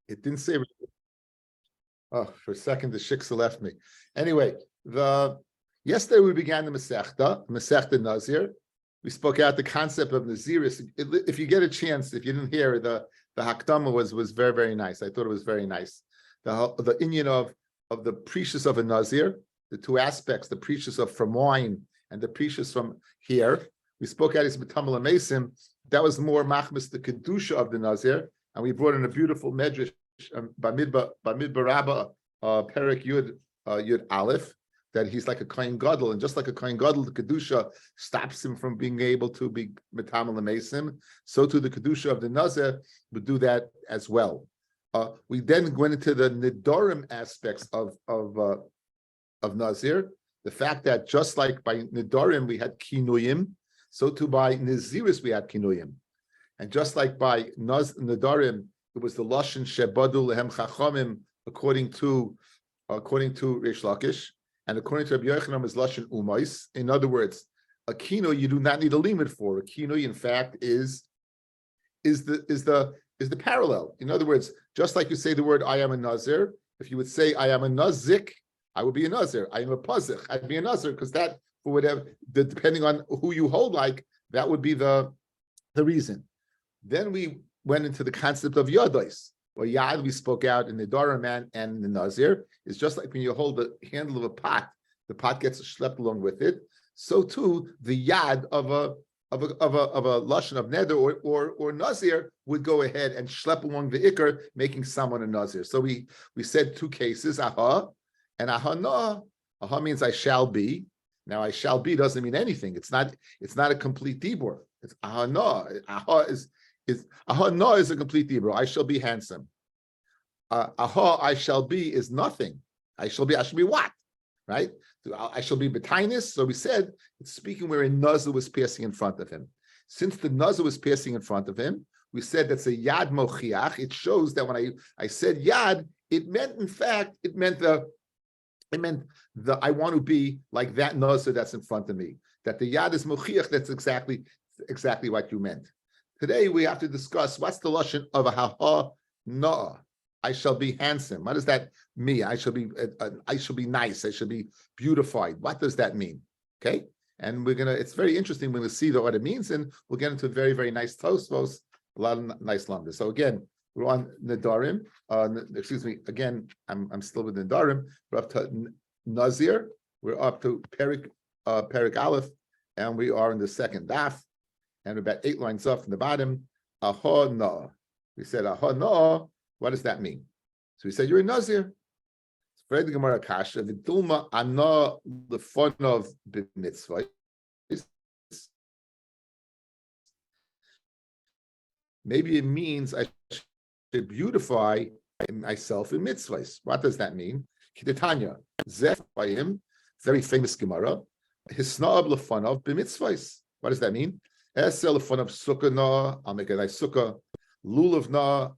It didn't say. Oh, for a second, the shiksa left me. Anyway, yesterday we began the Masechta Nazir. We spoke out the concept of Naziris. If you get a chance, if you didn't hear, the Hakdama was very, very nice. I thought it was very nice. The inyan of the precious of a Nazir, the two aspects, the precious of from wine and the precious from here. We spoke out his B'Tamal Mesim. That was more machmas the kedusha of the Nazir, and we brought in a beautiful medrash Bamidbar Rabba Perek Yud Aleph, that he's like a Kohen Gadol, and just like a Kohen Gadol, the kedusha stops him from being able to be B'Tamal Mesim. So too the kedusha of the Nazir would do that as well. We then went into the Nidorim aspects of Nazir, the fact that just like by Nidorim we had Kinuyim, so too by Naziris we had Kinuyim. And just like by Nidorim, it was the Lashon Shebadu Lehem Chachamim, according to Reish Lakish, and according to Rabbi Yochanan is Lashon Umais. In other words, a kino you do not need a limit for. A kino, in fact, is the parallel. In other words, just like you say the word I am a Nazir, if you would say I am a Nazik, I would be a Nazir. I am a Pazich, I'd be a Nazir, because that, for whatever, depending on who you hold like, that would be the reason. Then we went into the concept of Yadois, or Yad, we spoke out in the Daraman and the Nazir. It's just like when you hold the handle of a pot, the pot gets schlepped along with it. So too, the Yad of a lashon of neder or nazir would go ahead and schlep along the ikar, making someone a nazir. So we said two cases, aha and aha na. Aha means I shall be. Now I shall be doesn't mean anything. It's not a complete dibur. It's aha na. Aha na is a complete dibur. I shall be handsome. Aha I shall be is nothing. I shall be what? Right? I shall be betainis. So we said it's speaking where a nazir was passing in front of him. Since the nazir was passing in front of him, we said that's a yad mochiach. It shows that when I said yad, it meant the I want to be like that nazir that's in front of me. That the yad is mochiach. That's exactly what you meant. Today we have to discuss what's the lashon of a ha na. I shall be handsome. What does that mean? I shall be nice. I shall be beautified. What does that mean? Okay, and it's very interesting when we see what it means, and we'll get into very, very nice tosfos, a lot of nice lumber. So again, we're on Nedarim. Excuse me. Again, I'm still with Nedarim. We're up to Nazir. We're up to Perik Aleph, and we are in the second daf, and we're about 8 lines up from the bottom. Aha na. We said aha na. What does that mean? So we said you're a Nazir. Spread the Gemara Kasha. V'dulma ana lefon of b'mitzvah. Maybe it means I should beautify myself in mitzvahs. What does that mean? Kidatanya zef by him, very famous Gemara. Hisnaab lefon of b'mitzvahs. What does that mean? Esel lefon of sukkah na. I'll make a nice sukkah. Lulav na.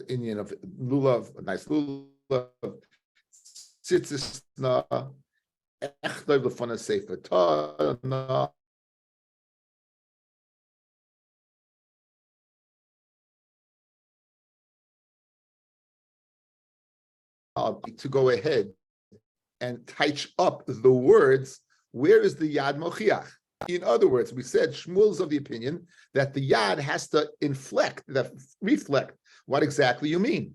Indian of lulav, a nice lulav, tzitzis na, echtav lefana sefer Torah. To go ahead and touch up the words. Where is the yad mochiach? In other words, we said Shmuel's of the opinion that the yad has to reflect what exactly you mean.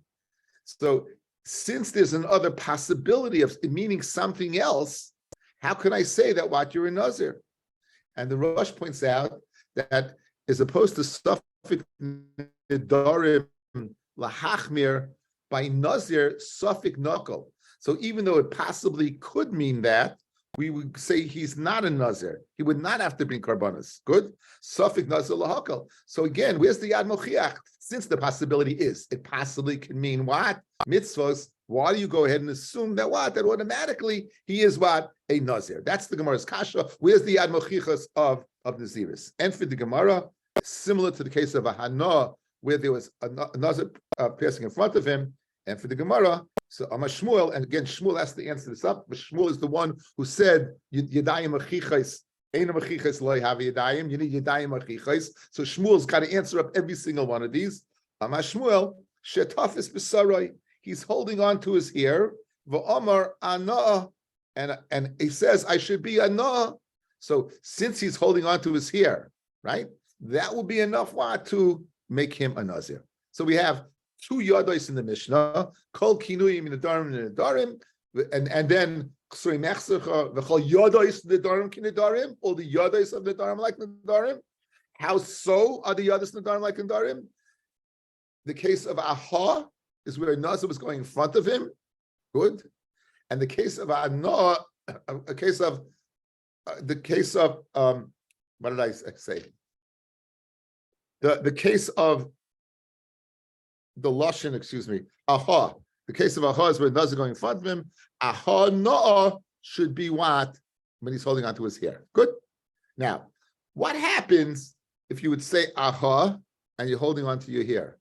So since there's another possibility of meaning something else, how can I say that what you're a Nazir? And the Rosh points out that as opposed to suffix nedarim lahachmir, by Nazir, suffix knuckle. So even though it possibly could mean that, we would say he's not a Nazir. He would not have to bring karbanos. Good? Suffix Nazir lahakal. So again, where's the Yad Mochiach? Since the possibility is, it possibly can mean what? Mitzvahs. Why do you go ahead and assume that what? That automatically he is what? A Nazir. That's the Gemara's kasha. Where's the Yad Mochiachas of Naziris? And for the Gemara, similar to the case of a Hana, where there was a Nazir passing in front of him, and for the Gemara, so Shmuel, and again, Shmuel has to answer this up, but Shmuel is the one who said, Yadayim achichais, Ein achichais lo have Yadayim, you need Yadayim achichais. So Shmuel's got to answer up every single one of these. Shmuel, Shetafis b'sarai. He's holding on to his hair. V'omar ana, and he says, I should be ana. So since he's holding on to his hair, right, that will be enough to make him a nazir. So we have two yados in the Mishnah, kol kinuyim in the darim, and then ksuri mechsecha v'chol yados the darim kinedarim, all the yados of the darim like the darim. How so are the yados in the darim like the darim? The case of aha is where nazir was going in front of him, good, and the case of ana, a case of what did I say? The case of the lashon, excuse me, aha. The case of aha is where nazir going in front of him. Aha na'a should be what when he's holding onto his hair. Good. Now, what happens if you would say aha and you're holding onto your hair?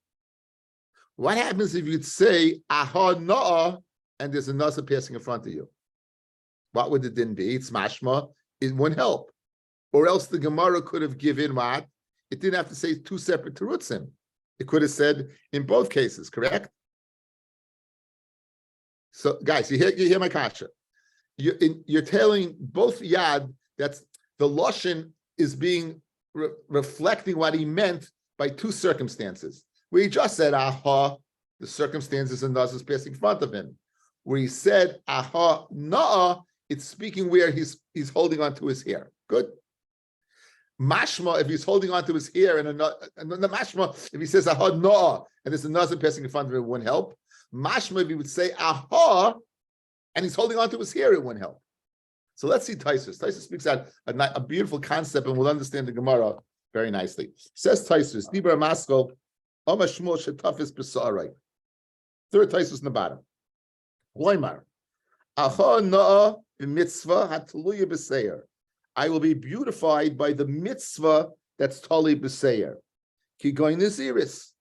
What happens if you'd say aha na'a and there's a nazir passing in front of you? What would the din be? It's mashma. It wouldn't help. Or else the Gemara could have given what? It didn't have to say two separate terutzim. It could have said in both cases, correct? So, guys, you hear my kasha. You're telling both yad that the lashon is being reflecting what he meant by two circumstances. Where he just said aha, the circumstances and nazir is passing in front of him. Where he said aha na'a, it's speaking where he's holding on to his hair. Good. Mashma, if he's holding on to his hair, and the mashma, if he says aha na'a, and there's a nazir passing in front of him, it wouldn't help. Mashma, if he would say aha, and he's holding on to his hair, it wouldn't help. So let's see Taisus. Taisus speaks out a beautiful concept, and we'll understand the Gemara very nicely. Says Taisus, Dibra Masko, Oma Shmuel Shetafis B'Sa'arai. Third Taisus in the bottom. Loimar, Aha na'a b'mitzvah hatluya b'seir. I will be beautified by the mitzvah that's tali b'seir. Ki goin naziris.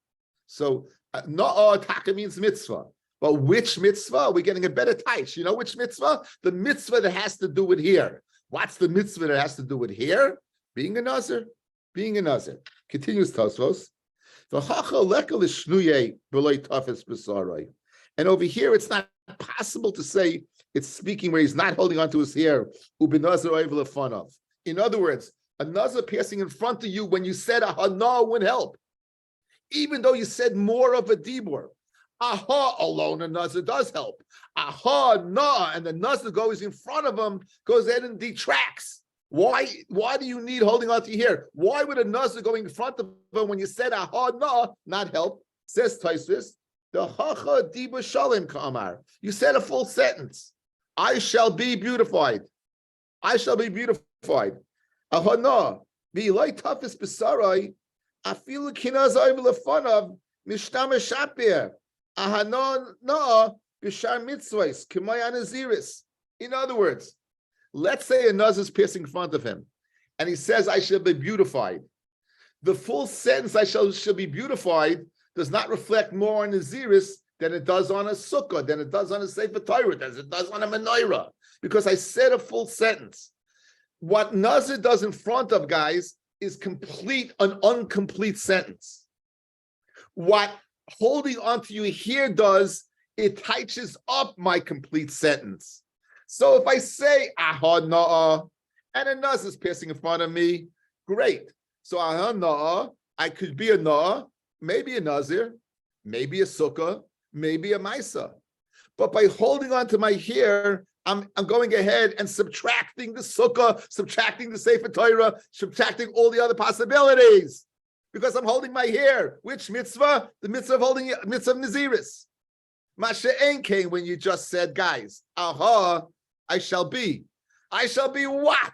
So na'a taka means mitzvah. But which mitzvah? We're getting a better taish. You know which mitzvah? The mitzvah that has to do with here. What's the mitzvah that has to do with here? Being a nazir. Being a nazir. Continues Tosfos. And over here, it's not possible to say it's speaking where he's not holding onto his hair. In other words, a nazir passing in front of you when you said a hana wouldn't help. Even though you said more of a dibur. Aha alone, a nazir does help. Aha na, and the nazir goes in front of him, goes in and detracts. Why do you need holding on to your hair? Why would a nazir going in front of him when you said aha na not help? Says Taisus, the hacha diba shalim ka'amar. You said a full sentence. I shall be beautified. I shall be beautified. Aha na, v'ilay tafis b'sarai, afilu kinazai v'lefanav mishtama shapir. Aha na b'shar mitzvahs k'may anaziris. In other words, let's say a nazir is passing in front of him, and he says, I shall be beautified. The full sentence, I shall be beautified, does not reflect more on Naziris than it does on a sukkah, than it does on a sefer Torah, than it does on a menorah, because I said a full sentence. What Nazir does in front of, guys, is complete an incomplete sentence. What holding onto you here does, it touches up my complete sentence. So if I say aha na'a, and a nazir is passing in front of me, great. So aha na'a, I could be a na'a, maybe a nazir, maybe a sukkah, maybe a maisa. But by holding on to my hair, I'm going ahead and subtracting the sukkah, subtracting the sefer Torah, subtracting all the other possibilities, because I'm holding my hair. Which mitzvah? The mitzvah of holding mitzvah of naziris. Masha'en came when you just said, guys, aha, I shall be. I shall be what?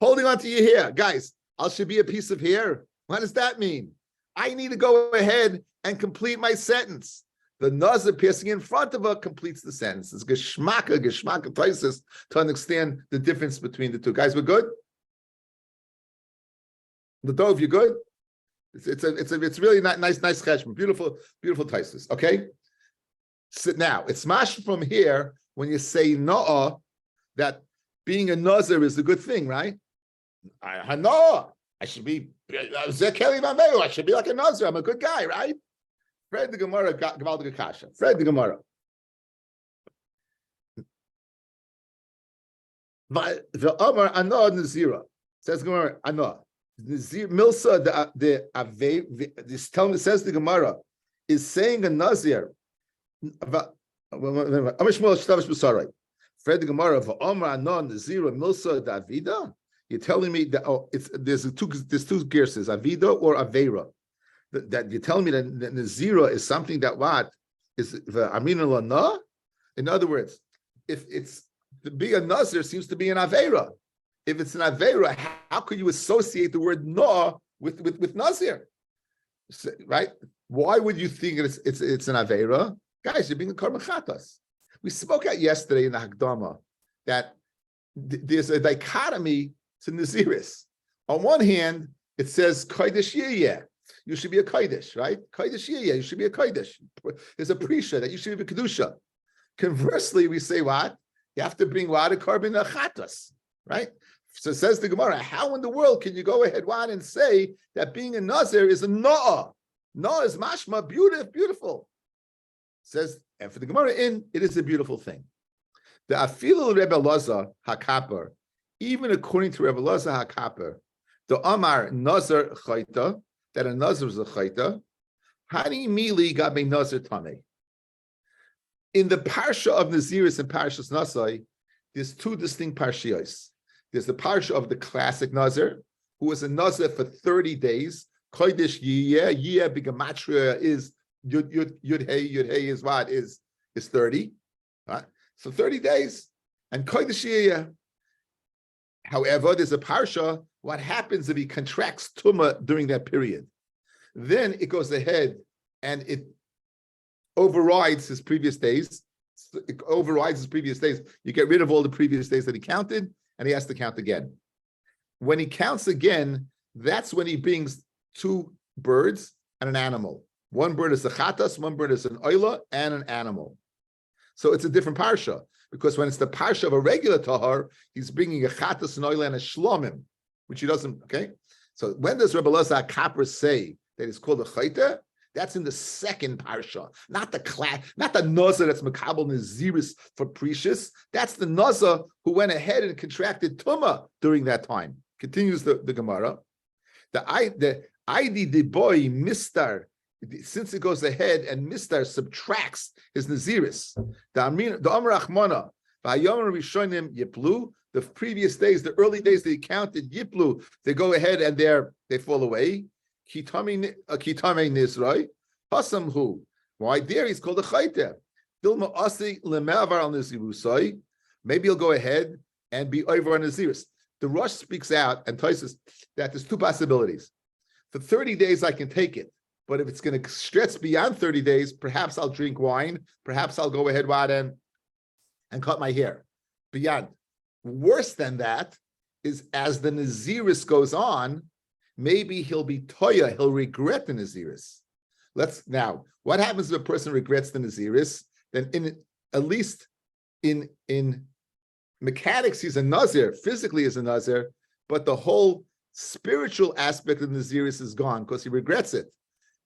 Holding on to your hair. Guys, I should be a piece of hair. What does that mean? I need to go ahead and complete my sentence. The nazir passing in front of her completes the sentence. It's geschmacka places to understand the difference between the two. Guys, we're good? The dove, you good? It's really nice cheshbon. Beautiful taisus. Okay? So now, it's mash from here when you say no'ah, that being a nazir is a good thing, right? I should be like a nazir. I'm a good guy, right? Fred the Gemara got Gavaldic Kasha. Fred the Gemara. The Omar Anah Nazira says Gemara Anah Nazir Milsa the Ave. This telling says the Gemara is saying a Nazir. Fred the Gemara for Omar Anah Nazira Milsa the Avida. You're telling me that there's two gerses, Avida or Avera. That you're telling me that Nazira is something that what is the Amina Lana? In other words, if it's to be a Nazir seems to be an Avera. If it's an Avera, how could you associate the word Na with Nazir? Right? Why would you think it's an Avera? Guys, you're being a Karma Chatas. We spoke out yesterday in the Hagdama that there's a dichotomy to Naziris. On one hand, it says Kodesh Yiyeh. You should be a Kodesh, right? Kodesh Yiyeh, you should be a Kodesh. There's a Prisha that you should be a Kedusha. Conversely, we say what? You have to bring what? A carbon achatas, right? So it says the Gemara, how in the world can you go ahead and say that being a Nazir is a Na'ah? Na'ah is mashma, beautiful. It says, and for the Gemara it is a beautiful thing. The afilu Rebbe Elazar HaKaper, even according to Rebbe Elazar HaKaper, the Amar Nazir Chayta, that a Nazir is a Chayta, Hani Mili Gabe Nazir Tameh. In the parsha of Naziris and Parshas Nasai, there's two distinct parshiyos. There's the parsha of the classic Nazir, who was a Nazir for 30 days. Kodesh Yiyeh Bigamatria is Yud Hey is what? Is 30. Right? So 30 days. And Kodesh Yiyeh. However, there's a parsha, what happens if he contracts Tumah during that period? Then it goes ahead and it overrides his previous days. You get rid of all the previous days that he counted, and he has to count again. When he counts again, that's when he brings two birds and an animal. One bird is a chatas, one bird is an oila, and an animal. So it's a different parsha, because when it's the parsha of a regular tahar, he's bringing a chatas, an oila, and a shlomim, which he doesn't, okay? So when does Rebbe Elazar HaKaper say that it's called a chayta? That's in the second parsha, not the Nazir that's Makabel Naziris for Precious. That's the Nazir who went ahead and contracted Tumah during that time. Continues the Gemara. The ID the boy Mistar, since it goes ahead and Mistar subtracts his Naziris. The Amar Achmana, V'Hayom Rishonim Yiplu. The previous days, the early days they counted Yiplu, they go ahead and they fall away. Kitame Nizroi, Hasamhu. Why there he's called a chayte. Dilma Asi Lemavar al Nizirusai. Maybe he'll go ahead and be over on Naziris. The Rosh speaks out and tells us that there's two possibilities. For 30 days I can take it, but if it's going to stretch beyond 30 days, perhaps I'll drink wine, perhaps I'll go ahead and cut my hair. Beyond. Worse than that is as the Naziris goes on, maybe he'll be toya, he'll regret the Naziris. Now, what happens if a person regrets the Naziris? Then at least in mechanics, he's a Nazir, physically is a Nazir, but the whole spiritual aspect of the Naziris is gone because he regrets it.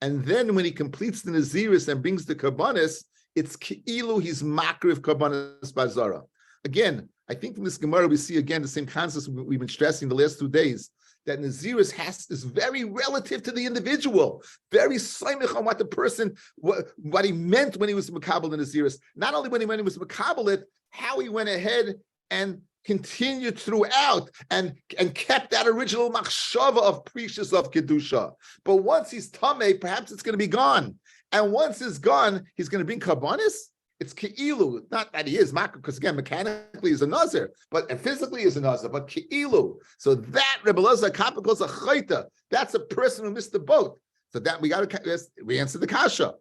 And then when he completes the Naziris and brings the Kabbanis, it's Ki'ilu, he's Makriv Kabbanis Bazara. Again, I think from this Gemara we see again the same concept we've been stressing the last 2 days, that Naziris is very relative to the individual, very simich on what the person, what he meant when he was Makabal the Naziris. Not only when he was Makabal it, how he went ahead and continued throughout and kept that original machshava of precious of Kedusha. But once he's Tameh, perhaps it's going to be gone. And once it's gone, he's going to bring Kabbanis. It's Ke'ilu, not that he is Makar, because again, mechanically he's a Nazir, and physically he's a Nazir, but Ke'ilu. So that Rebbe Elazar HaKaper calls a chayta. That's a person who missed the boat. So that we answer the kasha.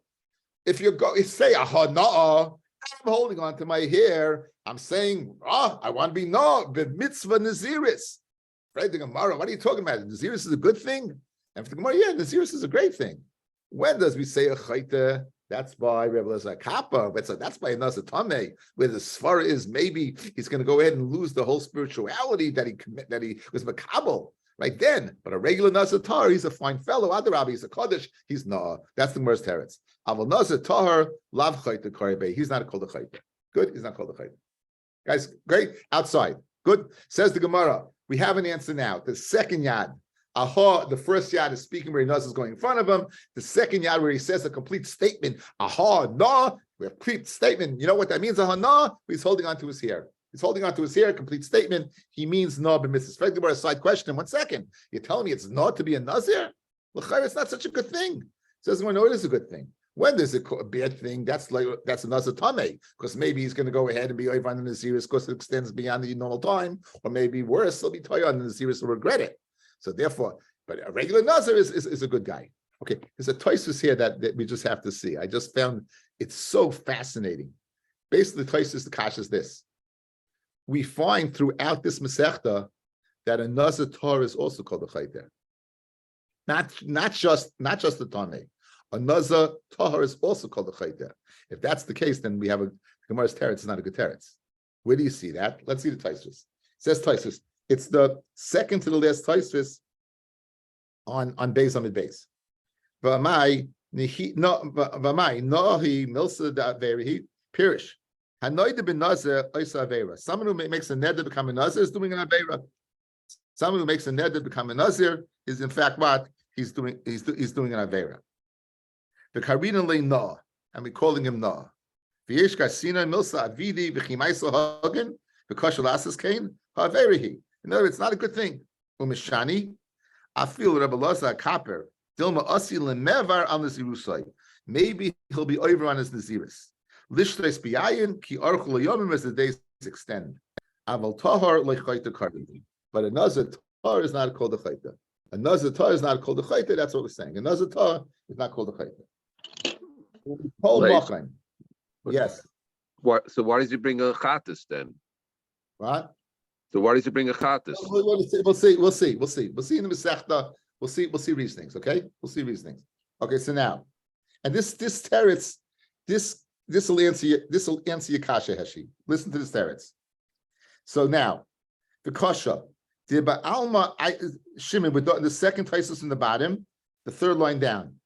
If you say, I'm holding on to my hair, I'm saying, I want to be mitzvah Naziris. Right, the Gemara, what are you talking about? Naziris is a good thing? And for the Gemara, Naziris is a great thing. When does we say a chayta? That's by Rebbe Elazar HaKaper, but that's by another Tameh, where the svara is maybe he's going to go ahead and lose the whole spirituality that he was makabel. right then. But a regular Nazir Tahar, he's a fine fellow. Other Rabbi, he's a Kaddish. He's no. That's the Gemara's teretz. Aval Nazir Tahar lav chayta karebe. He's not called a chayta. Good. He's not called a chayta. Guys, great. Outside. Good. Says the Gemara. We have an answer now. The second yad. Aha, the first yad is speaking where he knows is going in front of him. The second yad where he says a complete statement. Aha, no. We have complete statement. You know what that means? Aha, no. He's holding on to his hair. He's holding on to his hair. Complete statement. He means no, but Mrs. Fegdemar, a side question. 1 second. You're telling me it's not to be a Nazir? It's not such a good thing. Says, well, no, it is a good thing. When there's a bad thing, that's a Nazir Tameh, because maybe he's going to go ahead and be over on the Naziris because it extends beyond the normal time, or maybe worse, he'll be toy on the Naziris will regret it. So therefore, but a regular Nazir is a good guy. Okay, there's a Tosfos here that we just have to see. I just found it's so fascinating. Basically, the Tosfos, the kash is this. We find throughout this Masechta that a Nazir Torah is also called a Chayter. Not just the Taneh. A Nazir Torah is also called a Chayter. If that's the case, then we have a Gemara's teretz is not a good teretz. Where do you see that? Let's see the Tosfos. It says Tosfos. It's the second to the last Tosfos on Beis Amid Beis. V'amai nohi milsa da verihi pirish. Hanoida ben Nazir oisa avera. Someone who makes a neder become a Nazir is doing an avera. Someone who makes a neder become a Nazir is in fact what he's doing. He's doing an avera. The karina le no, and we're calling him no. V'yesh kasina milsa avidi v'chimaisa hagen v'kashal asas kain ha'averihi. In other words, it's not a good thing. Umishani, I feel Rabbi Lazar Kaper, Dilma Asi Lemevar on the Zirusai. Maybe he'll be over on his Naziris. Lishtres Biyayin, Ki Archul Yomim as the days extend. Aval Tahar Lechayta Kardi. But a Nazir Tahar is not called a Chayta. A Nazir Tahar is not called a Chayta, that's what we're saying. A Nazir Tahar is not called a Chayta. Yes. So why does he bring a Chatas then? What? So why does he bring a Chatas? We'll see in the Masechta. We'll see reasonings. Okay, we'll see reasonings. Okay, so now, and this teretz, this will answer your kasha Heshi. Listen to this teretz. So now, the kasha, the ba'alma Shimon, the second Tosfos in the bottom, the third line down.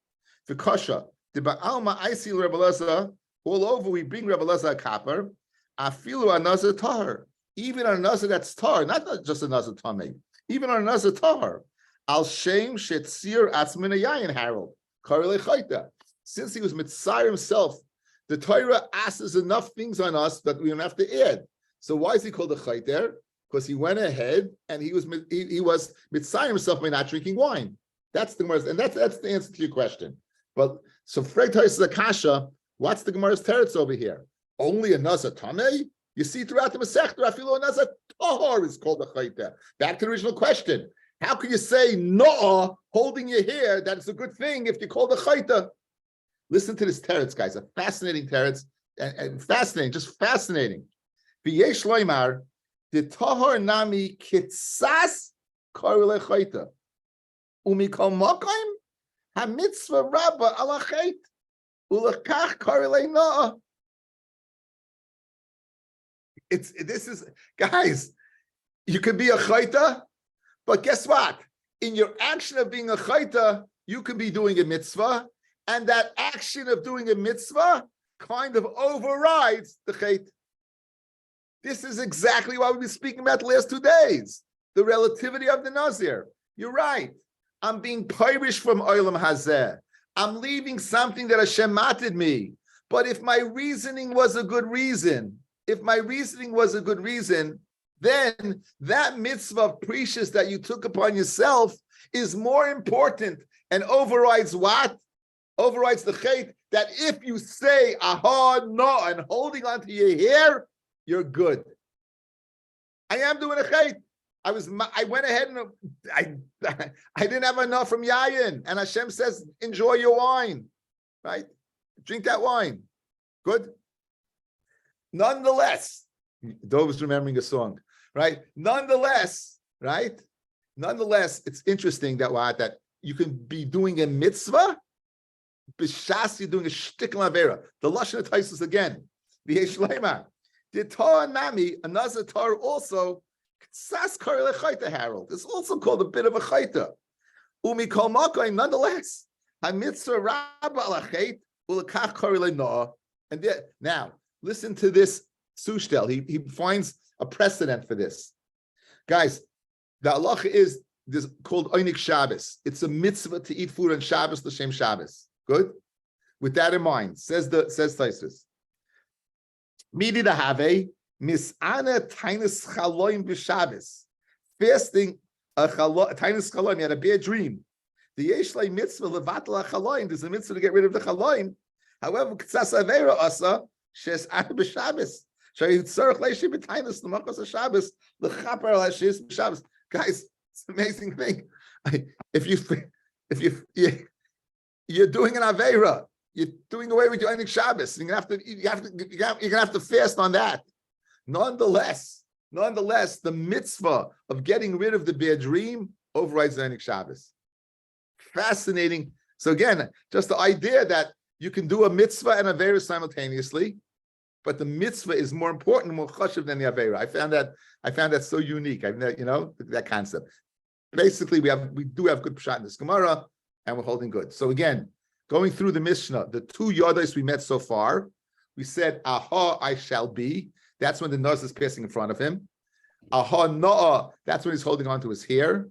The kasha, the ba'alma I see Rebbe Lezer all over. We bring Rebbe Lezer a kapar. Afilu another tahar. Even on a Nazir that's tar, not just a Nazir tamei, even on a Nazir tar, al shem shetzir atzmin yayin Harold karele chayta. Since he was mitzayir himself, the Torah asks enough things on us that we don't have to add. So why is he called a chayter? Because he went ahead and he was mitzayir himself by not drinking wine. That's the Gemara's, and that's the answer to your question. But so Freg Tais the kasha. What's the Gemara's teretz over here? Only a Nazir tamei? You see throughout the Masechta, Afilu Nazir Tahar is called a Chayta. Back to the original question. How can you say no, holding your hair, that it's a good thing if you call the Chayta? Listen to this teretz, guys. A fascinating teretz, and fascinating, just fascinating. V'yesh loymar, the Tahar nami kitzas karule Chayta. Umikol mokaim, ha-mitzvah rabba ala chayt, ulekach karule noah. This is, guys, you could be a chayta, but guess what? In your action of being a chayta, you could be doing a mitzvah, and that action of doing a mitzvah kind of overrides the chayt. This is exactly what we've been speaking about the last 2 days, the relativity of the Nazir. You're right. I'm being pirish from Olam Hazeh. I'm leaving something that Hashem mated me. But if my reasoning was a good reason, then that mitzvah of precious that you took upon yourself is more important and overrides what? Overrides the chait that if you say aha no and holding on to your hair, you're good. I am doing a chait. I went ahead and I didn't have enough from Yayin, and Hashem says enjoy your wine, right? Drink that wine. Good. Nonetheless, Dov is remembering a song, right? Nonetheless, it's interesting that you can be doing a mitzvah, b'shas you're doing a shtickl avera. The lashon of Tosfos again. The Torah nami, another Torah also Harold. It's also called a bit of a chayta. Umi kol makoy, nonetheless. Hamitzvah rabba alachet ulakach korele noah. And now, listen to this sushtel. He finds a precedent for this. Guys, the halacha is this called Oynik Shabbos. It's a mitzvah to eat food on Shabbos, l'shem Shabbos. Good? With that in mind, says Taisus. Midi the have misana tainis chaloim b'Shabbos. Fasting a tainis chaloim. You had a bad dream. The yeshlei mitzvah levatel chaloim. There's a mitzvah to get rid of the chaloim. However, k'tzas avera asa shes ana b'Shabbos. Shayitzarach leishi b'tainis l'makos haShabbos l'chaper l'ashis b'Shabbos. Guys, it's an amazing thing. If you're doing an avera, you're doing away with your Einik Shabbos. You're gonna have to fast on that. Nonetheless, the mitzvah of getting rid of the bad dream overrides the Einik Shabbos. Fascinating. So again, just the idea that you can do a mitzvah and avera simultaneously, but the mitzvah is more important, more chashuv than the avera. I found that so unique. That concept. Basically, we do have good pshat in this Gemara, and we're holding good. So again, going through the Mishnah, the two yodas we met so far, we said, aha, I shall be. That's when the nose is passing in front of him. Aha, noah, that's when he's holding on to his hair.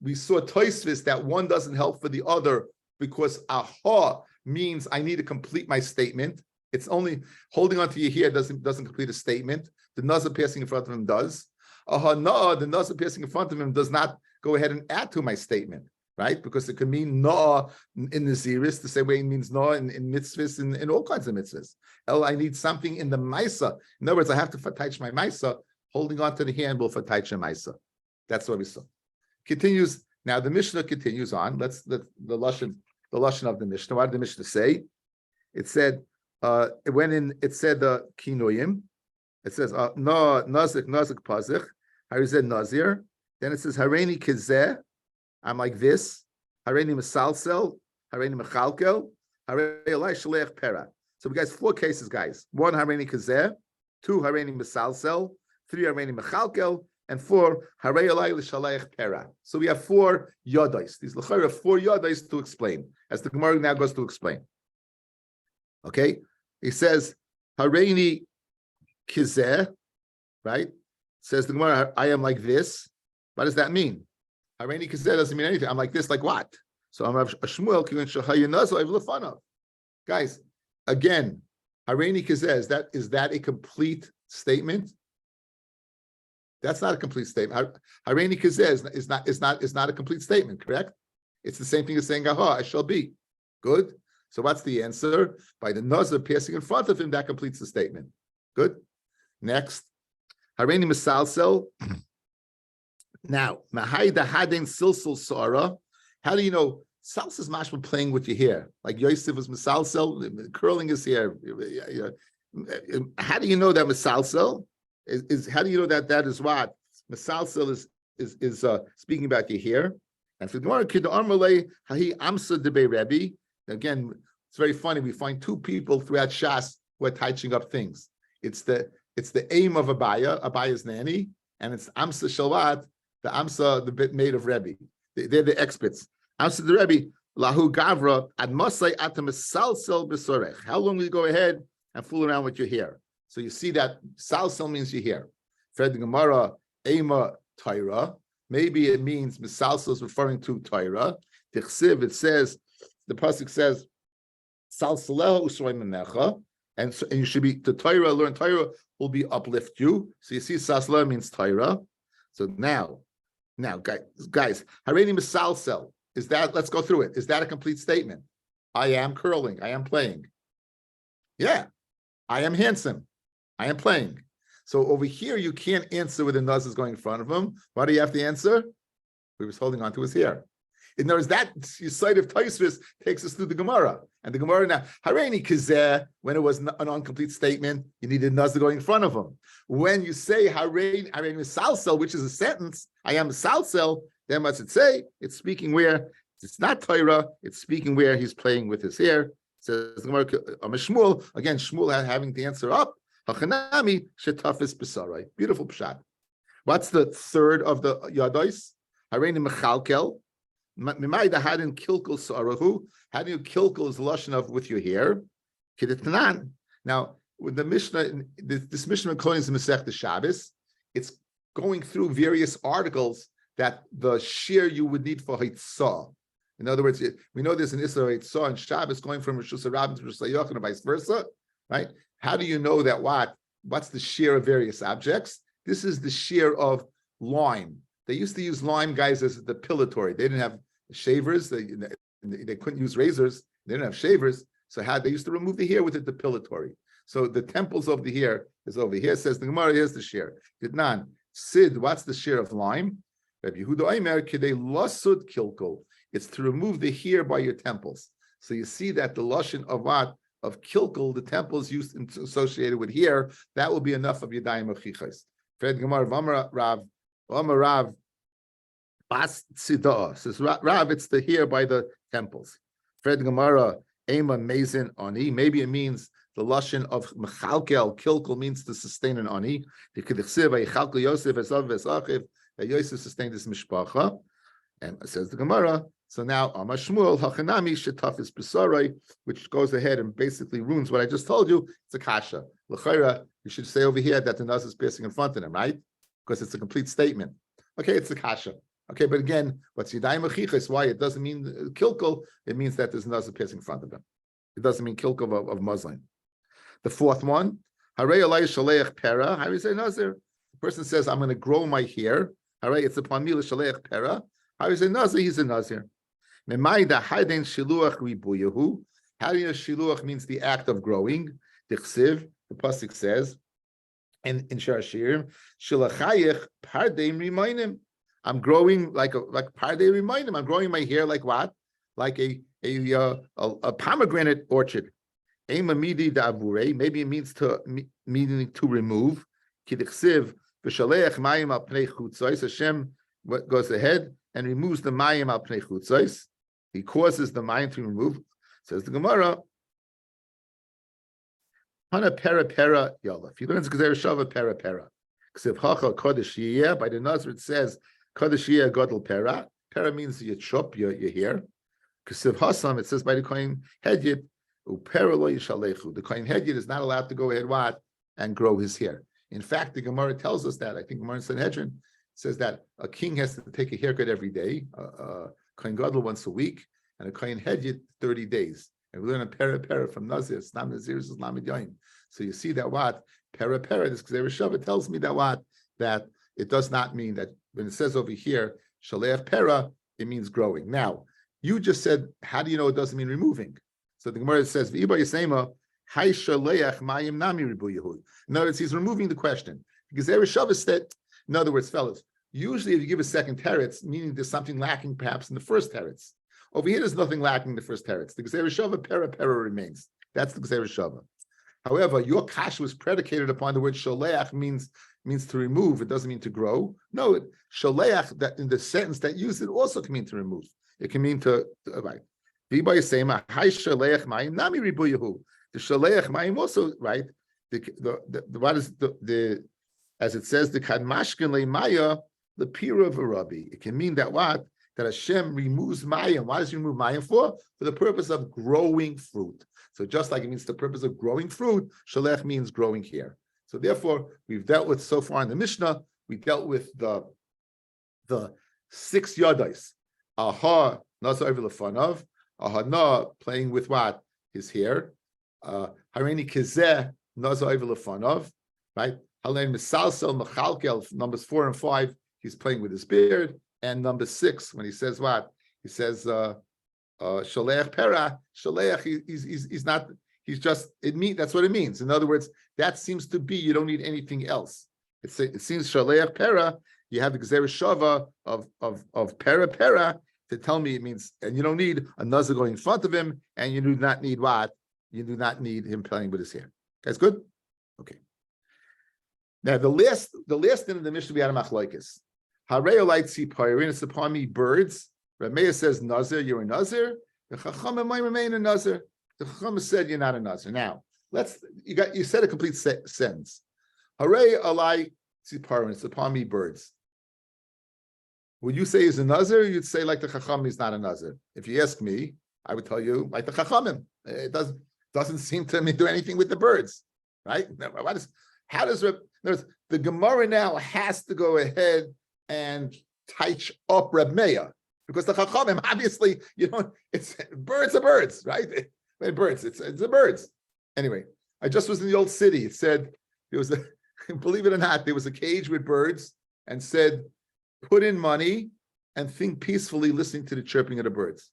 We saw Tosfos that one doesn't help for the other because aha means I need to complete my statement. It's only holding on to your hair doesn't complete a statement. The nose passing in front of him does. Aha, noah, the nose passing in front of him does not go ahead and add to my statement. Right? Because it could mean noah in the Naziris, the same way it means noah in mitzvahs, in all kinds of mitzvahs. I need something in the maisa. In other words, I have to fatach my maisa, holding on to the hand will fatach my maisa. That's what we saw. Continues, now the Mishnah continues on. Let's the lashon of the Mishnah. What did the Mishnah say? It said, it said kinuyim. It says, no, nazik pazich. How is it nazir? Then it says, hareini kizeh. I'm like this. Hareini mesalsel, hareini mechalkel, hareini elai shaleach pera. So we got 4 cases, guys. 1 hareini kazeh, 2 hareini mesalsel, 3 hareini mechalkel, and 4 hareini elai l'shaleach pera. So we have 4 yodais. These lachar are 4 yodais to explain, as the Gemara now goes to explain. Okay, he says hareini kazeh, right? Says the Gemara, I am like this. What does that mean? Hareini kazeh doesn't mean anything. I'm like this, like what? So I'm Rav Shmuel kivin shahayinazo evlefanav. Guys, again, hareini kazeh, is that a complete statement? That's not a complete statement. Hareini kazeh is not a complete statement, correct? It's the same thing as saying, aha, I shall be. Good. So what's the answer? By the nazar passing in front of him, that completes the statement. Good. Next, hareini mesalsel. Now, Mahaida Hadin Silsul Sora. How do you know Salsa is mashma playing with your hair? Like Yosef was Misalsel, curling his hair. How do you know that Misalsel is how do you know that is what? Misalsel is speaking about your hair. And for Gemara, Kid Armalei, Hahi Amsa Debe Rebbe. Again, it's very funny. We find 2 people throughout Shas who are touching up things. It's the aim of Abaya's nanny, and it's Amsa Shalvat. The Amsa, the bit made of Rebbe. They're the experts. Amsa the Rebbe, Lahu Gavra, Ad Masai Atamasalsel Besorech. How long will you go ahead and fool around with your hair? So you see that Salsel means your hair. Fred the Gemara, Ema Taira. Maybe it means Misalsel is referring to Taira. Tichsiv, it says, the pasuk says, Salseleha Usroy Menecha. And you should be, the Taira, learn Taira will be uplift you. So you see Salseleha means Taira. So now, guys, Hareini Misalsel, is that, let's go through it. Is that a complete statement? I am curling, I am playing. Yeah, I am handsome, I am playing. So over here, you can't answer with the nuz is going in front of him. Why do you have to answer? He was holding on to his hair. In other words, that side of Tosfos takes us through the Gemara. And the Gemara now, Hareini Kizeh, when it was an incomplete statement, you needed nuz going in front of him. When you say Hareini Misalsel, which is a sentence, I am Misalsel, then what's it say? It's speaking where it's not Torah, it's speaking where he's playing with his hair. Says the Gemara, Shmuel, again, Shmuel having the answer up. Hachanami shetafis b'sarai. Beautiful pshat. What's the third of the yadois? Hareini mechalkel. Mimayda hadin kilkel sarahu. How do you kilkel is the lashon of with your hair? Kidetanan. Now, with the Mishnah, this Mishnah Kohen is Masechta Shabbos. It's going through various articles that the shear you would need for Hitzah. In other words, we know there's an Isra Hitzah and Shabbos going from Rosh Hashanah to Rosh Hashanah and vice versa, right? How do you know that what's the shear of various objects? This is the shear of lime. They used to use lime, guys, as a depilatory. They didn't have shavers. They couldn't use razors. They didn't have shavers. So they used to remove the hair with a depilatory. So the temples of the hair is over here. It says the Gemara, here's the shear. Didnan. Sid, what's the shear of lime? Rabbi Yehuda Aimer, Kidei Lasud Kilkul. It's to remove the hair by your temples. So you see that the lashon of what? Of Kilkul, the temples used associated with hair, that will be enough of Yadayim Achichas. Fred Gemara, Vamar Rav, Bas Tzidah. Says Rav, it's the hair by the temples. Fred Gemara, Ema Mazin Ani. Maybe it means the lashon of Mechalkel, Kilkul means to sustain an Ani. The Kedichsiv, Eichalkel Yosef, Esav Vesachiv, that Yosef sustained this mishpacha. And it says the Gemara. So now Amar Shmuel Hachanami Shetafis Besarai, which goes ahead and basically ruins what I just told you. It's a kasha. L'chayra, you should say over here that the naz is piercing in front of them, right? Because it's a complete statement. Okay, it's a kasha. Okay, but again, what's Yadayim Achichas? Why it doesn't mean kilkul? It means that there's naz piercing in front of them. It doesn't mean kilkul of Muslim. The fourth one, Harei Alay Shaleach Pera. How do you say nazir? The person says, "I'm going to grow my hair." Harei, it's upon me Shaleach Pera. How do you say nazir? He's a nazir. Memayda Hayden Shiluach Ribuyahu. How do you know Shiluach means the act of growing? Dichsiv, the pasuk says, and in Shashir, Shilachayich Pardeim Remainim. I'm growing like Pardeim Remainim. I'm growing my hair like what? Like a pomegranate orchard. Maybe it means meaning to remove. Kidichsiv v'shaleach mayim al pnei chutzos. Hashem goes ahead and removes the mayim al pnei chutzos. He causes the mayim to remove. Says the Gemara. Hana pera pera yala. If you learn Gezer Shava pera pera. Ksiv hacha kodesh yiyah. By the Nazir it says kodesh yiyah gadol pera. Pera means your chop, your hair. Ksiv hasam it says by the Kohen Hedyot. The Kohen Hedyot is not allowed to go ahead and grow his hair. In fact, the Gemara tells us that. I think Gemara in Sanhedrin says that a king has to take a haircut every day, Kohen Gadol once a week, and a Kohen Hedyot 30 days. And we learn a pera from Nazir. Snam Nazir is Lamed Yoim. So you see that pera, this Gezer Shava tells me that it does not mean that when it says over here, Shaleach pera, it means growing. Now, you just said, how do you know it doesn't mean removing? So the Gemara says, "V'iba yisema hay shaleach mayim nami ribu Yehud." In other words, he's removing the question because there is Shabbos that. In other words, fellas, usually if you give a second teretz, meaning there's something lacking perhaps in the first teretz. Over here, there's nothing lacking in the first teretz. The Gezer Shava pera remains. That's the Gezer Shava. However, your kash was predicated upon the word shaleach means to remove. It doesn't mean to grow. No, shaleach that in the sentence that used it also can mean to remove. It can mean to right. The shaleach mayim also right. What is the as it says the kadmashkin le'maya the pira of a Rabbi. It can mean that that Hashem removes mayim. Why does he remove mayim for? For the purpose of growing fruit. So just like it means the purpose of growing fruit, shalech means growing hair. So therefore, we've dealt with so far in the Mishnah. We dealt with the 6 yadais. Aha nazar v'lefanav. Ahana playing with what? His hair. Harini Kizeh Nazar Lefanov, right? Halen Misalsel Mechalkel, numbers 4 and 5, he's playing with his beard. And number 6, when he says what? He says Shaleach Pera, Shaleach, he's not, he's just, that's what it means. In other words, that seems to be you don't need anything else. It seems Shaleach Pera, you have the Gezer Shava of Pera. To tell me it means, and you don't need a nazir going in front of him, and you do not need what? You do not need him playing with his hair. That's good? Okay. Now the last thing in the Mishnah we had a machlokes. Harei light see pyrin, it's upon me birds. Rameya says nazir, you're a nazir. The Chacham might remain a nazir. The Chacham said you're not a nazir. Now you said a complete sentence. Harei alai tziparin. It's upon me birds. Would you say he's a nazir? You'd say like the chacham is not a nazir. If you ask me, I would tell you like the chachamim. It doesn't seem to me do anything with the birds, right? The Gemara now has to go ahead and touch up Reb Meir because the chachamim obviously it's birds are birds, right? Birds, it's the birds. Anyway, I just was in the old city. It said there was believe it or not, there was a cage with birds and said, put in money and think peacefully listening to the chirping of the birds.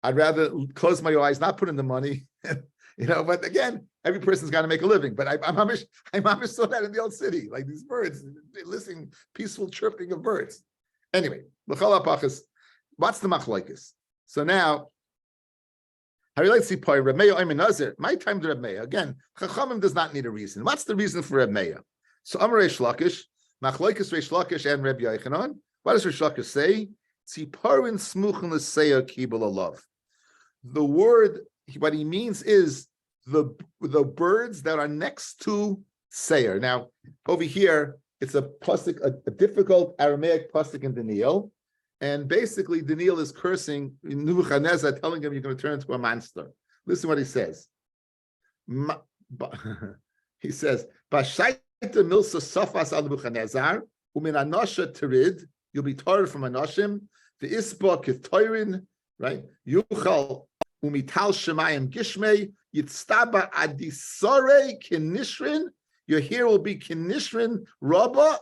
I'd rather close my eyes, not put in the money, but again, every person's got to make a living. But I'm saw that in the old city, like these birds, listening, peaceful chirping of birds. Anyway, what's the machlokes? So now, how do you like to see Reb Meir, I'm a Nazir. My time to Reb Meir. Again, Chachamim does not need a reason. What's the reason for Reb Meir? So Amar Reish Lakish, machlokes Reish Lakish and Reb Yochanan. What does Reish Lakish say? Tziparin smuchen l'seya kibul alav. The word, what he means is the birds that are next to seir. Now, over here, it's a pasuk, a difficult Aramaic pasuk in Daniel. And basically, Daniel is cursing Nebuchadnezzar, telling him you're going to turn into a monster. Listen what he says. He says, "B'shaita milsa safas al Nebuchadnezzar umin anosha terid." You'll be tired from anoshim. The isba kitorin, right? Yuchal umital shemayim gishmei yitztaba adisore kinishrin. Your hair will be kinishrin rabba,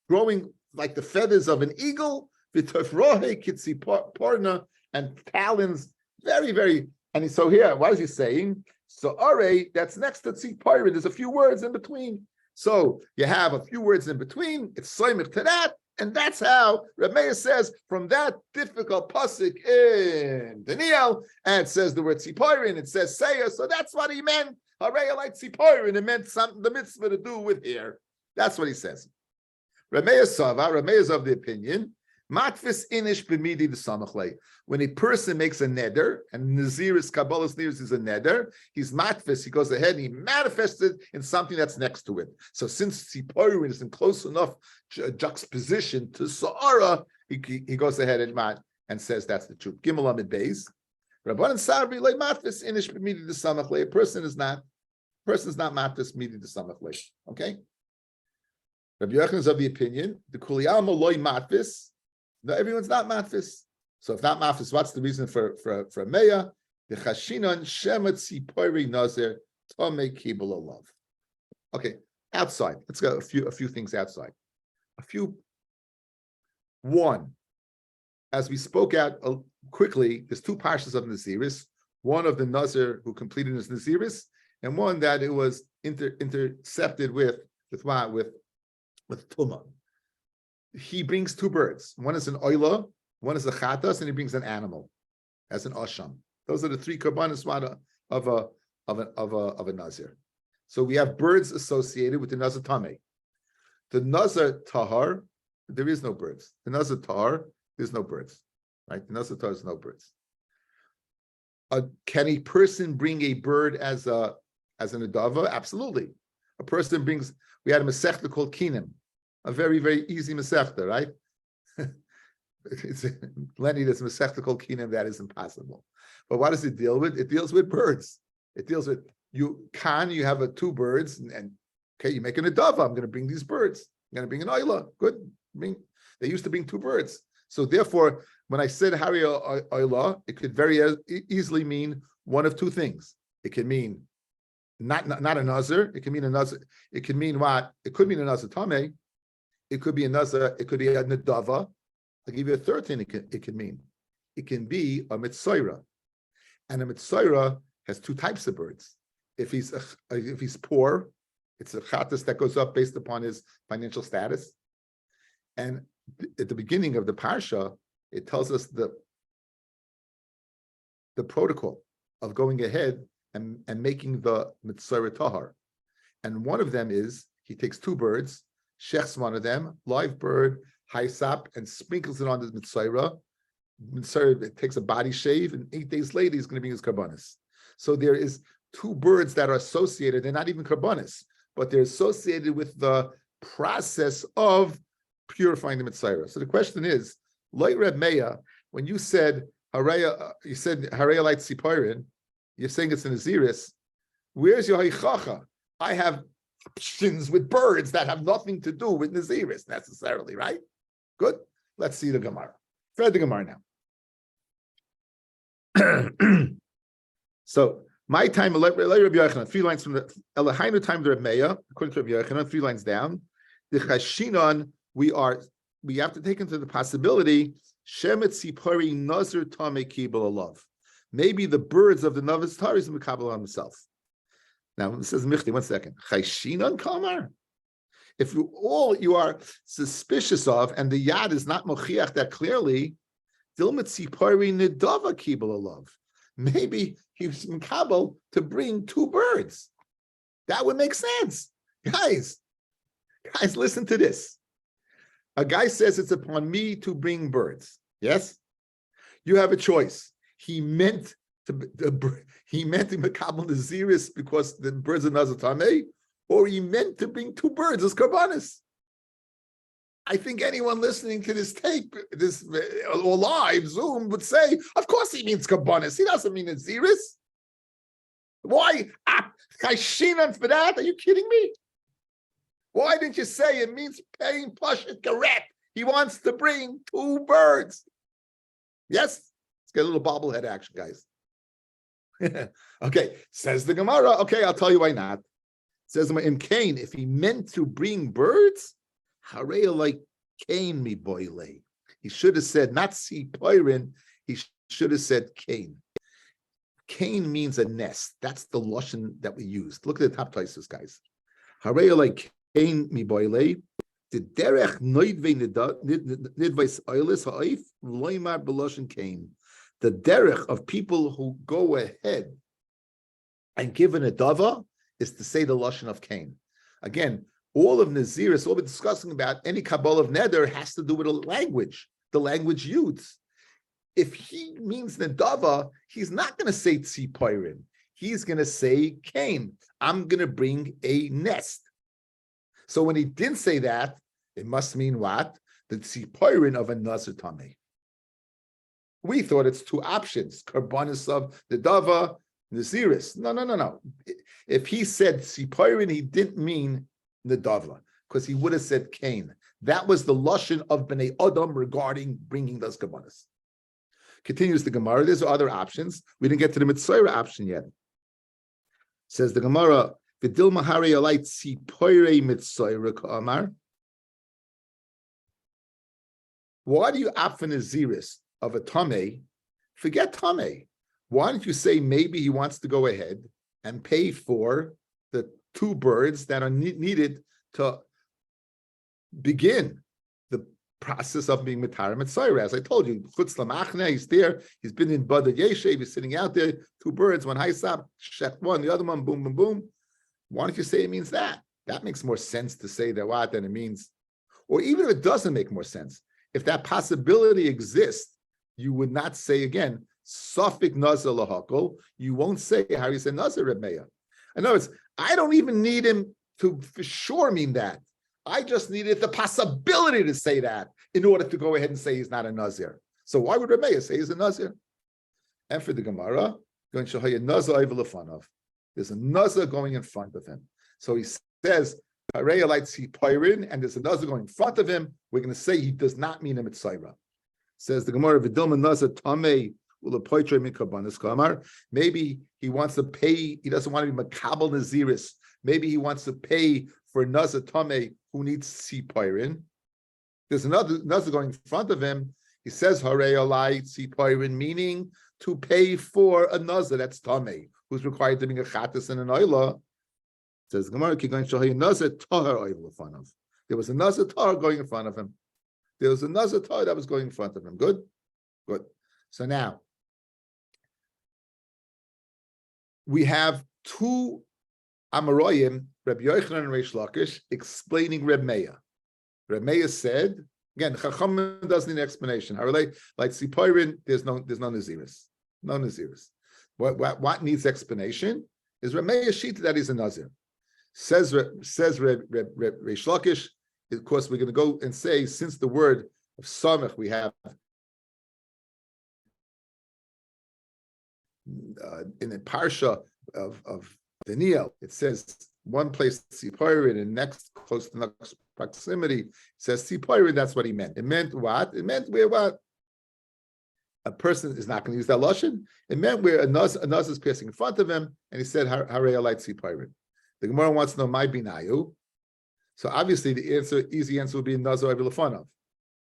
growing like the feathers of an eagle. V'tofrohe kitzi porna, and talons, very, very. And so here, what is he saying? So are, that's next to tzipora. There's a few words in between. So you have a few words in between. It's soymich to that, and that's how Reb Meir says from that difficult pasuk in Daniel, and it says the word tzipora, and it says seya. So that's what he meant. Harei like tzipora, and it meant something the mitzvah to do with hair. That's what he says. Reb Meir Sava. Reb Meir is of the opinion. Matfis inish b'midi the samachle. When a person makes a neder, and Nazir is Kabbalah's Nazir is a neder, he's matfis, he goes ahead and he manifests it in something that's next to it. So since Tziporin is in close enough juxtaposition to Sa'ara, he goes ahead and says that's the truth. Gimel Amid Beis. Rabbanan Sabri like matfis inish b'midi the samachle. A person is not matfis midi the samachle. Okay? Rabbi Yochanan is of the opinion, the kuliyam loy matfis. No, everyone's not matfis. So if not matfis, what's the reason for Meya? The chashinon shemet tzipori nazir tomei kibul alav. Okay, outside. Let's go a few things outside. One, as we spoke out quickly, there's two parshas of Naziris. One of the Nazir who completed his Naziris, and one that it was intercepted with Tumah. He brings two birds. One is an oila, one is a chatas, and he brings an animal as an asham. Those are the three karbanos of a nazir. So we have birds associated with the nazir tameh. The nazir tahar, there is no birds. The nazir tahar, there's no birds, right? The nazir tahar is no birds. Can a person bring a bird as an adava? Absolutely. A person brings. We had a masechta called kinim. A very, very easy masechta, right? It's Lenny, there's a masechta called kinim that is impossible. But what does it deal with? It deals with birds. It deals with you have two birds, and okay, you make an adava. I'm going to bring these birds. I'm going to bring an oila. Good. They used to bring two birds. So therefore, when I said Hari oila, it could very easily mean one of two things. It can mean not a nazir. It can mean a nazir. It can mean what? It could mean a nazir tameh. It could be a nazir. It could be a nadava. I'll give you a third thing. It can mean. It can be a mitzaira, and a mitzaira has two types of birds. If he's poor, it's a chatas that goes up based upon his financial status. And at the beginning of the parsha, it tells us the protocol of going ahead and making the mitzaira tahar. And one of them is he takes two birds, shechs one of them, live bird, haisap, and sprinkles it on the mitzaira. It takes a body shave, and 8 days later he's going to bring his karbanis. So there is two birds that are associated. They're not even karbanis. but they're associated with the process of purifying the mitzvah. So the question is, like Reb Meah, when you said Hareya, you said Hareya light Siparin, you're saying it's an Naziris. Where's your Haichacha? I have options with birds that have nothing to do with Naziris necessarily, right? Good. Let's see the Gemara. Read the Gemara now. So my time, Rabbi Yochanan, 3 lines from the Eloheinu time of the Reb Meah, according to Rabbi Yochanan, 3 lines down. The Chashinon, we have to take into the possibility Shemet Sipari Nazir Tame Kibel Alav. Maybe the birds of the Novice Tar is Mekabel on himself. Now it says Michti, 1 second. Chashinon Kamar. If you are suspicious of, and the Yad is not Mochiach that clearly, Dilmet Sipari Nidava Kibel Alav. Maybe he was Mekabel to bring 2 birds. That would make sense. Guys, listen to this. A guy says it's upon me to bring birds. Yes? You have a choice. He meant to Mekabel Naziris because the birds are Nazir Tameh, or he meant to bring 2 birds as Karbanis. I think anyone listening to this tape, or live Zoom, would say, of course he means Karbanis. He doesn't mean Naziris. Why? Chayshinan for that? Are you kidding me? Why didn't you say it means paying Pashit Karet? He wants to bring 2 birds. Yes? Let's get a little bobblehead action, guys. Okay, says the Gemara. Okay, I'll tell you why not. Says in Cain, if he meant to bring birds, Hareya like Cain mi boile. He should have said not si poirin. He should have said Cain. Cain means a nest. That's the lashon that we used. Look at the top places, guys. Hareya like Cain mi boile. The derech noidve nidvais oilis ha'if loymar beloshin Cain. The derech of people who go ahead and give an adava is to say the lashon of Cain. Again, all of Naziris, all we're discussing about any Kabbalah of Neder has to do with the language used. If he means Nedava, he's not going to say Tzipoirin. He's going to say Cain. I'm going to bring a nest. So when he didn't say that, it must mean what? The Tzipoirin of a Nazir Tameh. We thought it's 2 options, Karbanis of Nedava, Naziris. No. If he said Tzipoirin, he didn't mean Nedava, because he would have said Cain. That was the lashon of Bnei Adam regarding bringing those Karbanis. Continues the Gemara. There's other options. We didn't get to the Mitzvah option yet. Says the Gemara, V'dil mahari alay tzipoirei Mitzvah ka'amar. Why do you opt for Naziris of a Tameh? Forget Tameh. Why don't you say maybe he wants to go ahead and pay for the 2 birds that are needed to begin the process of being Matar Mitzvah? As I told you, Chutz Lamachne, he's there, he's been in Badad Yeshev, he's sitting out there, 2 birds, one Haisab, Shech one, the other one, boom, boom, boom. Why don't you say it means that? That makes more sense to say that what than it means. Or even if it doesn't make more sense, if that possibility exists, you would not say again, Safik Nazir Lahakol, you won't say how you say Nazir Reb Meah. In other words, I don't even need him to for sure mean that. I just needed the possibility to say that in order to go ahead and say he's not a Nazir. So why would Reb Meah say he's a Nazir? And for the Gemara, going to Shahaya Nazir over Lefanov. There's a Nazir going in front of him. So he says, Hareya lights he Pyrin, and there's a Nazir going in front of him. We're going to say he does not mean a Mitzayra. Says the Gemara, Vidilma Nazir Tameh. Maybe he wants to pay, he doesn't want to be Makabal Naziris. Maybe he wants to pay for Nazir Tameh who needs Sipirin. There's another Nazir going in front of him. He says, Harei Alai Sipirin, meaning to pay for a Nazir that's Tameh, who's required to bring a Chatas and an Oila. Says Gemara, Nazir Tahar Oil. There was a Nazir Tahar going in front of him. There was a Nazir Tahar that was going in front of him. Good? Good. So now, we have 2 Amoraim, Rabbi Yochanan and Reish Lakish, explaining Reb Meah. Reb Meah said, again, Chacham doesn't need an explanation. I relate, like Sipoirin, there's no Naziris. No Naziris. What needs explanation is Reb Meah's sheet that he's a Nazir. Says Reish Lakish. Of course, we're going to go and say, since the word of samech we have in the parsha of Daniel, it says one place Tziporin and next close to next proximity it says Tziporin. That's what he meant. It meant what? It meant where what? A person is not going to use that lashon. It meant where a nuz is passing in front of him, and he said Harei Alai Tziporin. The Gemara wants to know my binayu. So obviously the easy answer would be nazar over lefanov.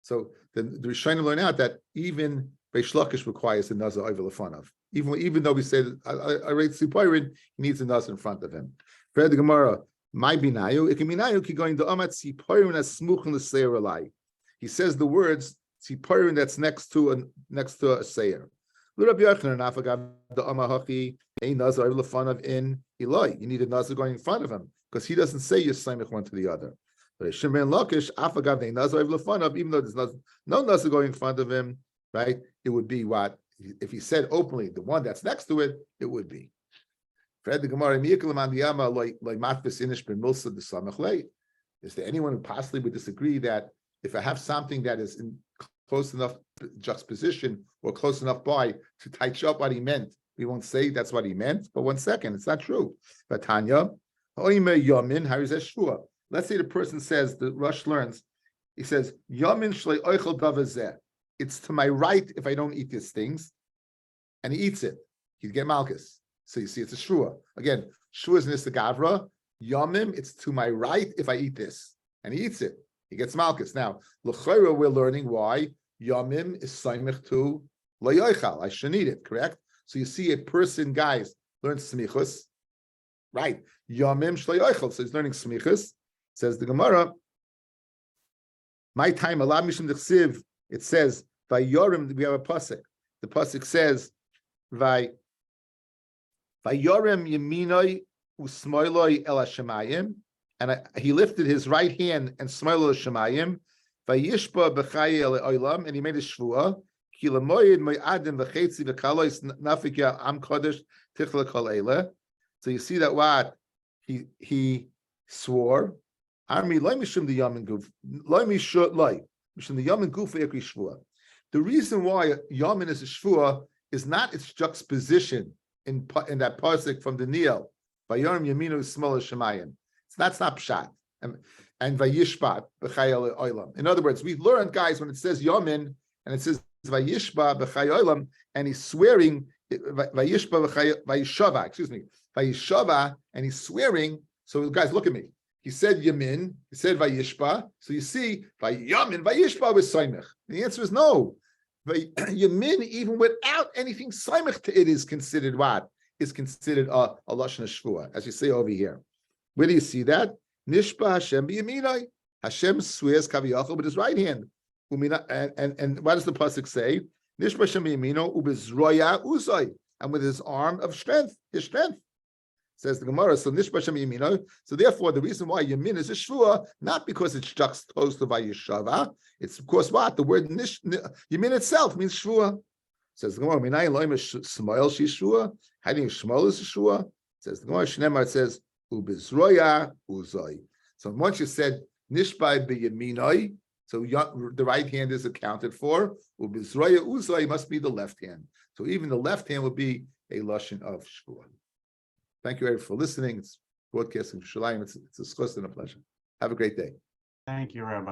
So the Rishonim learn out that even Reish Lakish requires a nazar over lefanov. Even though we say that I rate Tziporin, he needs a nazar in front of him. For the Gemara, my binayu, it can be nayu ki going to amat Tziporin as smuchim l'seir alai. He says the words Tziporin that's next to a seir. Rabbi Yochanan afagav the amahachi a nazar over lefanov in Eloi. You need a nazar going in front of him, because he doesn't say you're samech one to the other. But Shimon Lakish, afagav the nazar over lefanov, even though there's no nazar going in front of him, right? It would be what if he said openly the one that's next to it, it would be. Is there anyone who possibly would disagree that if I have something that is in close enough juxtaposition or close enough by to touch up what he meant, we won't say that's what he meant? But 1 second, it's not true. But Tanya, let's say the person says, the Rush learns, he says, Yamin shlei oichel davazeh. It's to my right if I don't eat these things, and he eats it. He'd get malchus. So you see, it's a shua. Again, shua is nista gavra. Yamim, it's to my right if I eat this, and he eats it. He gets malchus. Now, l'chayra, we're learning why yamim is saimich to lo yoichal. I shouldn't eat it. Correct. So you see, a person, guys, learns smichus, right? Yamim shlo yoichal. So he's learning smichus. Says the Gemara. My time, alab mishum dechsiv. It says, Vayorim, we have a pasuk. The pasuk says, Vayorim yeminoi usmoiloi el hashemayim, and he lifted his right hand and smiled el hashemayim. Vayishba b'chaye el oilam, and he made a shvua. Ki lemoyed moyadim v'chetzi v'kalois nafikya am kodesh tichla kol eile. So you see that what he swore. Army loy mishum the yamin guf loy mishut loy. The reason why Yamin is a shvua is not its juxtaposition in that pasuk from the Nil. Vayorim Yaminu Smol Shemayim. That's not pshat. And Vayishba b'chayel oilam. In other words, we learned, guys, when it says Yamin and it says Vayishba b'chayel oilam, and he's swearing Vayishba Vayishava. Excuse me, Vayishava, and he's swearing. So, guys, look at me. He said Yamin, he said Vayishba. So you see, Vayamin, Vayishba was Saimech. The answer is no. Yamin, even without anything Saimech to it, is considered what? Is considered a Lashon Shvua, as you say over here. Where do you see that? Nishba Hashem b'yaminai. Hashem swears Kaviyachol with his right hand. And what does the pasuk say? Nishba Hashem b'yamino ubizroya uzay. And with his arm of strength, his strength. Says the Gemara, so Nishba Hashem Yamino. So therefore, the reason why Yamin is a shvua, not because it's juxtaposed to Vayishava, it's of course what? The word Yamin itself means shvua. Says the Gemara, Minay Loim Shmuel Shishua. How do you Shmuel is a shvua? Says the Gemara, Shnemar says, Ubizroya Uzoi. So once you said Nishba B'Yaminoi, so the right hand is accounted for. Ubizroya Uzoi must be the left hand. So even the left hand would be a lashon of shvua. Thank you, everyone, for listening. It's broadcasting from Shalayim. It's a schus and a pleasure. Have a great day. Thank you, Rabbi.